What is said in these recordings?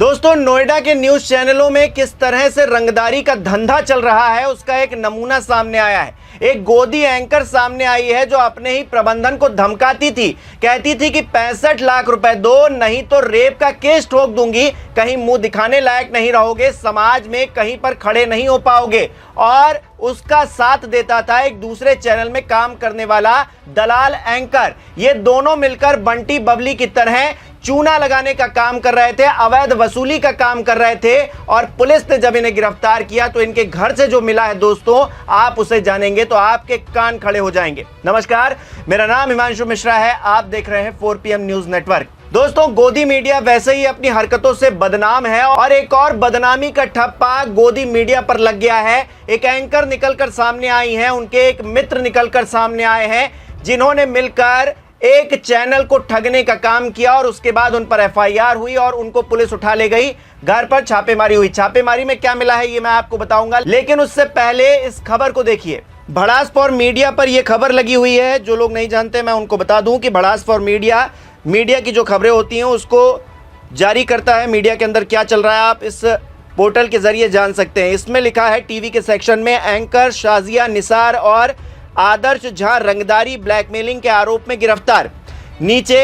दोस्तों, नोएडा के न्यूज चैनलों में किस तरह से रंगदारी का धंधा चल रहा है उसका एक नमूना सामने आया है। एक गोदी एंकर सामने आई है जो अपने ही प्रबंधन को धमकाती थी, कहती थी कि 65 लाख रुपए दो, नहीं तो रेप का केस ठोक दूंगी, कहीं मुंह दिखाने लायक नहीं रहोगे, समाज में कहीं पर खड़े नहीं हो पाओगे। और उसका साथ देता था एक दूसरे चैनल में काम करने वाला दलाल एंकर। ये दोनों मिलकर बंटी बबली की तरह चूना लगाने का काम कर रहे थे, अवैध वसूली का काम कर रहे थे। और पुलिस ने जब इन्हें गिरफ्तार किया तो इनके घर से जो मिला है दोस्तों, आप उसे जानेंगे तो आपके कान खड़े हो जाएंगे। नमस्कार, मेरा नाम हिमांशु मिश्रा है, आप देख रहे हैं 4PM न्यूज नेटवर्क। दोस्तों, गोदी मीडिया वैसे ही अपनी हरकतों से बदनाम है और एक और बदनामी का ठप्पा गोदी मीडिया पर लग गया है। एक एंकर निकलकर सामने आई हैं, उनके एक मित्र निकलकर सामने आए हैं जिन्होंने मिलकर एक चैनल को ठगने का काम किया और उसके बाद उन पर FIR हुई और उनको पुलिस उठा ले गई। घर पर छापेमारी हुई। छापेमारी में क्या मिला है ये मैं आपको बताऊंगा, लेकिन उससे पहले इस खबर को देखिए। भड़ास फॉर मीडिया पर यह खबर लगी हुई है। जो लोग नहीं जानते मैं उनको बता दूं कि भड़ास फॉर मीडिया की जो खबरें होती हैं उसको जारी करता है। मीडिया के अंदर क्या चल रहा है आप इस पोर्टल के जरिए जान सकते हैं। इसमें लिखा है टीवी के सेक्शन में, एंकर शाजिया निसार और आदर्श झा रंगदारी ब्लैकमेलिंग के आरोप में गिरफ्तार। नीचे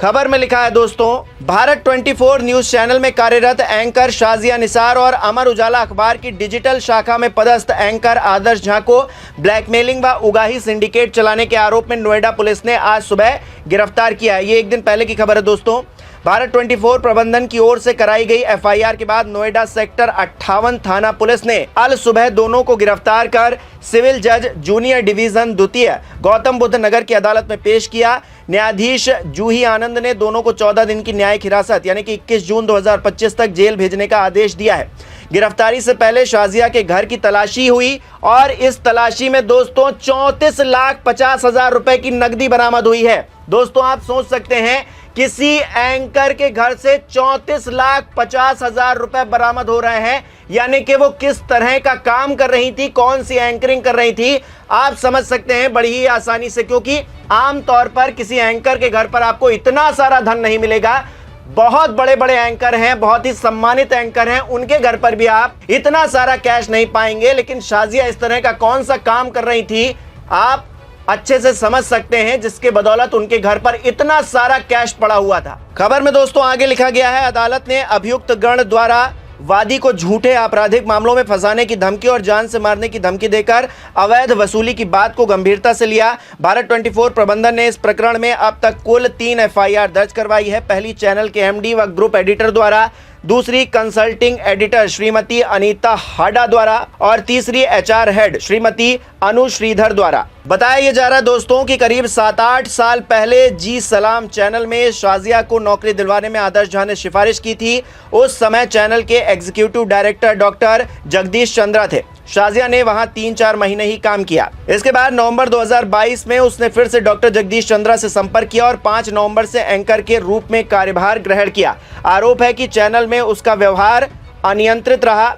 खबर में लिखा है दोस्तों, भारत 24 न्यूज चैनल में कार्यरत एंकर शाजिया निसार और अमर उजाला अखबार की डिजिटल शाखा में पदस्थ एंकर आदर्श झा को ब्लैकमेलिंग व उगाही सिंडिकेट चलाने के आरोप में नोएडा पुलिस ने आज सुबह गिरफ्तार किया है। ये एक दिन पहले की खबर है दोस्तों। भारत 24 प्रबंधन की ओर से कराई गई FIR के बाद नोएडा सेक्टर 58 थाना पुलिस ने कल सुबह दोनों को गिरफ्तार कर सिविल जज जूनियर डिवीजन द्वितीय गौतम बुद्ध नगर की अदालत में पेश किया। न्यायाधीश जूही आनंद ने दोनों को 14 दिन की न्यायिक हिरासत यानी कि 21 जून 2025 तक जेल भेजने का आदेश दिया है। गिरफ्तारी से पहले शाजिया के घर की तलाशी हुई और इस तलाशी में दोस्तों 34,50,000 रुपए की नकदी बरामद हुई है। दोस्तों, आप सोच सकते हैं किसी एंकर के घर से 34,50,000 रुपए बरामद हो रहे हैं, यानी कि वो किस तरह का काम कर रही थी, कौन सी एंकरिंग कर रही थी, आप समझ सकते हैं बड़ी ही आसानी से। क्योंकि आमतौर पर किसी एंकर के घर पर आपको इतना सारा धन नहीं मिलेगा। बहुत बड़े बड़े एंकर हैं, बहुत ही सम्मानित एंकर हैं, उनके घर पर भी आप इतना सारा कैश नहीं पाएंगे। लेकिन शाजिया इस तरह का कौन सा काम कर रही थी आप अच्छे से समझ सकते हैं, जिसके बदौलत उनके घर पर इतना सारा कैश पड़ा हुआ था। खबर में दोस्तों आगे लिखा गया है, अदालत ने अभियुक्त गण द्वारा वादी को झूठे आपराधिक मामलों में फंसाने की धमकी और जान से मारने की धमकी देकर अवैध वसूली की बात को गंभीरता से लिया। भारत 24 प्रबंधन ने इस प्रकरण में अब तक कुल 3 FIR दर्ज करवाई है। पहली चैनल के MD व ग्रुप एडिटर द्वारा, दूसरी कंसल्टिंग एडिटर श्रीमती अनीता हाडा द्वारा और तीसरी HR हेड श्रीमती अनु श्रीधर द्वारा। बताया यह जा रहा है दोस्तों कि करीब 7-8 साल पहले जी सलाम चैनल में शाजिया को नौकरी दिलवाने में आदर्श झा ने सिफारिश की थी। उस समय चैनल के executive director doctor Jagdish Chandra थे। शाजिया ने वहां 3-4 महीने ही काम किया। इसके बाद नवंबर 2022 में उसने फिर से डॉक्टर जगदीश चंद्रा से संपर्क किया और 5 नवंबर से एंकर के रूप में कार्यभार ग्रहण किया। आरोप है कि चैनल में उसका व्यवहार अनियंत्रित रहा,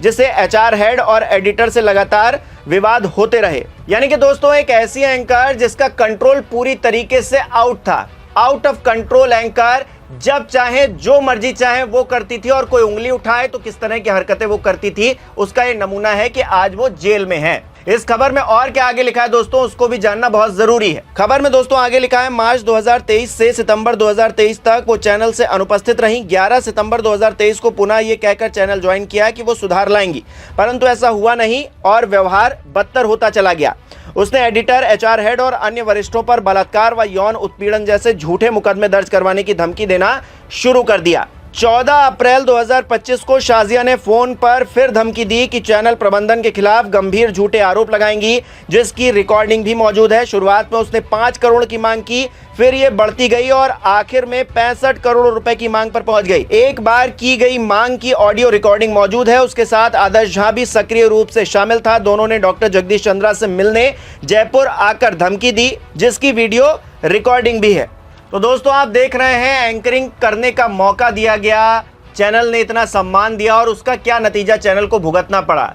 जिससे HR हेड और एडिटर से लगातार विवाद होते रहे। यानी कि दोस्तों एक ऐसी एंकर जिसका कंट्रोल पूरी तरीके से आउट था, आउट ऑफ कंट्रोल एंकर, जब चाहे जो मर्जी चाहे वो करती थी और कोई उंगली उठाए तो किस तरह की हरकतें वो करती थी, उसका ये नमूना है कि आज वो जेल में है। इस खबर में और क्या आगे लिखा है दोस्तों, उसको भी जानना बहुत जरूरी है। खबर में दोस्तों आगे लिखा है, मार्च 2023 से सितंबर 2023 तक वो चैनल से अनुपस्थित रहीं। 11 सितंबर 2023 को पुनः ये कहकर चैनल ज्वाइन किया कि वो सुधार लाएंगी, परंतु ऐसा हुआ नहीं और व्यवहार बदतर होता चला गया। उसने एडिटर, HR हेड और अन्य वरिष्ठों पर बलात्कार व यौन उत्पीड़न जैसे झूठे मुकदमे दर्ज करवाने की धमकी देना शुरू कर दिया। 14 अप्रैल 2025 को शाजिया ने फोन पर फिर धमकी दी कि चैनल प्रबंधन के खिलाफ गंभीर झूठे आरोप लगाएंगी, जिसकी रिकॉर्डिंग भी मौजूद है। शुरुआत में उसने 5 करोड़ की मांग की, फिर ये बढ़ती गई और आखिर में 65 करोड़ रुपए की मांग पर पहुंच गई। एक बार की गई मांग की ऑडियो रिकॉर्डिंग मौजूद है। उसके साथ आदर्श झा भी सक्रिय रूप से शामिल था। दोनों ने डॉक्टर जगदीश चंद्रा से मिलने जयपुर आकर धमकी दी, जिसकी वीडियो रिकॉर्डिंग भी है। तो दोस्तों आप देख रहे हैं, एंकरिंग करने का मौका दिया गया, चैनल ने इतना सम्मान दिया और उसका क्या नतीजा चैनल को भुगतना पड़ा।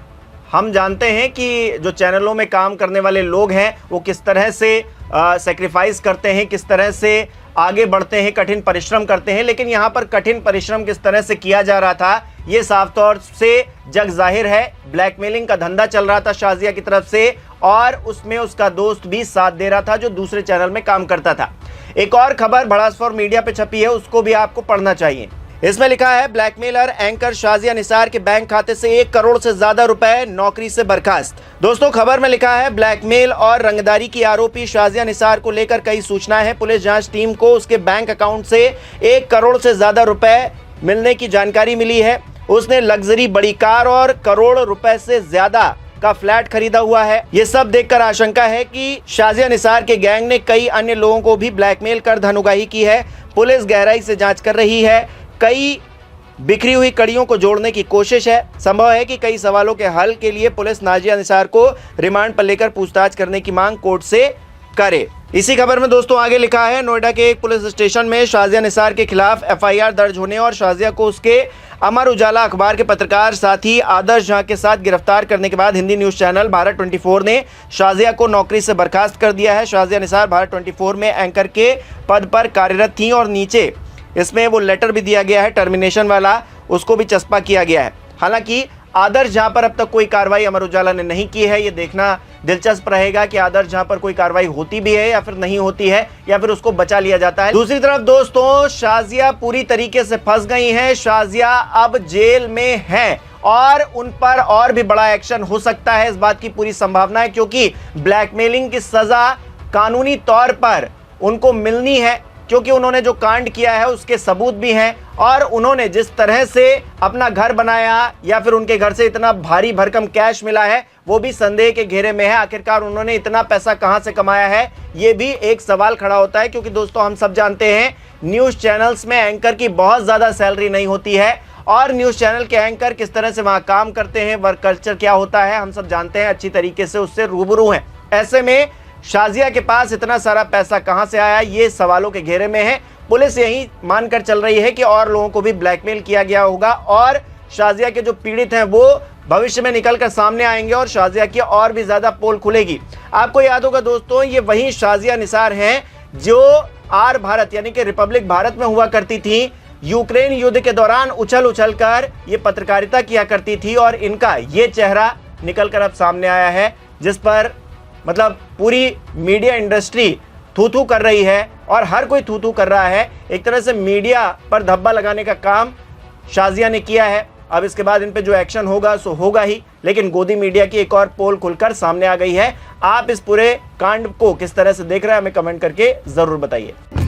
हम जानते हैं कि जो चैनलों में काम करने वाले लोग हैं वो किस तरह से सेक्रीफाइस करते हैं, किस तरह से आगे बढ़ते हैं, कठिन परिश्रम करते हैं। लेकिन यहां पर कठिन परिश्रम किस तरह से किया जा रहा था ये साफ तौर से जग जाहिर है। ब्लैकमेलिंग का धंधा चल रहा था शाजिया की तरफ से और उसमें उसका दोस्त भी साथ दे रहा था जो दूसरे चैनल में काम करता था। एक और खबर भड़ास मीडिया पे छपी है, उसको भी आपको पढ़ना चाहिए। इसमें लिखा है ब्लैकमेलर एंकर शाजिया निसार के बैंक खाते से 1 करोड़ से ज्यादा रुपए, नौकरी से बर्खास्त। दोस्तों खबर में लिखा है ब्लैकमेल और रंगदारी की आरोपी शाजिया निसार को लेकर कई सूचनाएं हैं। पुलिस जांच टीम को उसके बैंक अकाउंट से 1 करोड़ से ज्यादा रुपए मिलने की जानकारी मिली है। उसने लग्जरी बड़ी कार और करोड़ रुपए से ज्यादा का फ्लैट खरीदा हुआ है। ये सब देखकर आशंका है कि शाजिया निसार के गैंग ने कई अन्य लोगों को भी ब्लैकमेल कर धन उगाही की है। पुलिस गहराई से जांच कर रही है। कई बिखरी हुई कड़ियों को जोड़ने की कोशिश है। संभव है कि कई सवालों के हल के लिए पुलिस शाजिया निसार को रिमांड पर लेकर पूछताछ करने की मांग कोर्ट से करे। इसी खबर में दोस्तों आगे लिखा है नोएडा के एक पुलिस स्टेशन में शाजिया निसार के खिलाफ एफआईआर दर्ज होने और शाजिया को उसके अमर उजाला अखबार के पत्रकार साथी आदर्श झा के साथ गिरफ्तार करने के बाद हिंदी न्यूज चैनल भारत 24 ने शाजिया को नौकरी से बर्खास्त कर दिया है। शाजिया निसार भारत 24 में एंकर के पद पर कार्यरत थी और नीचे इसमें वो लेटर भी दिया गया है टर्मिनेशन वाला, उसको भी चस्पा किया गया है। हालांकि आदर्श झा पर अब तक कोई कार्रवाई अमर उजाला ने नहीं की है। ये देखना दिलचस्प रहेगा कि आदर्श झा पर कोई कार्रवाई होती भी है या फिर नहीं होती है या फिर उसको बचा लिया जाता है। दूसरी तरफ दोस्तों शाजिया पूरी तरीके से फंस गई हैं। शाजिया अब जेल में हैं और उन पर और भी बड़ा एक्शन हो सकता है, इस बात की पूरी संभावना है, क्योंकि ब्लैकमेलिंग की सजा कानूनी तौर पर उनको मिलनी है, क्योंकि उन्होंने जो कांड किया है उसके सबूत भी हैं और उन्होंने जिस तरह से अपना घर बनाया या फिर उनके घर से इतना भारी भरकम कैश मिला है वो भी संदेह के घेरे में है। आखिरकार उन्होंने इतना पैसा कहां से कमाया है ये भी एक सवाल खड़ा होता है, क्योंकि दोस्तों हम सब जानते हैं न्यूज़ चैनल्स में एंकर की बहुत ज़्यादा सैलरी नहीं होती है और न्यूज़ चैनल के एंकर किस तरह से वहाँ काम करते हैं, वर्क कल्चर क्या होता है, हम सब जानते हैं, अच्छी तरीके से उससे रूबरू हैं। ऐसे में शाजिया के पास इतना सारा पैसा कहां से आया ये सवालों के घेरे में है। पुलिस यही मानकर चल रही है कि और लोगों को भी ब्लैकमेल किया गया होगा और शाजिया के जो पीड़ित हैं वो भविष्य में निकलकर सामने आएंगे और शाजिया की और भी ज्यादा पोल खुलेगी। आपको याद होगा दोस्तों ये वही शाजिया निसार हैं जो आर भारत यानी कि रिपब्लिक भारत में हुआ करती थी। यूक्रेन युद्ध के दौरान उछल उछल कर ये पत्रकारिता किया करती थी और इनका ये चेहरा निकलकर अब सामने आया है, जिस पर मतलब पूरी मीडिया इंडस्ट्री थू थू कर रही है और हर कोई थू थू कर रहा है। एक तरह से मीडिया पर धब्बा लगाने का काम शाजिया ने किया है। अब इसके बाद इन पे जो एक्शन होगा सो होगा ही, लेकिन गोदी मीडिया की एक और पोल खुलकर सामने आ गई है। आप इस पूरे कांड को किस तरह से देख रहे हैं हमें कमेंट करके जरूर बताइए।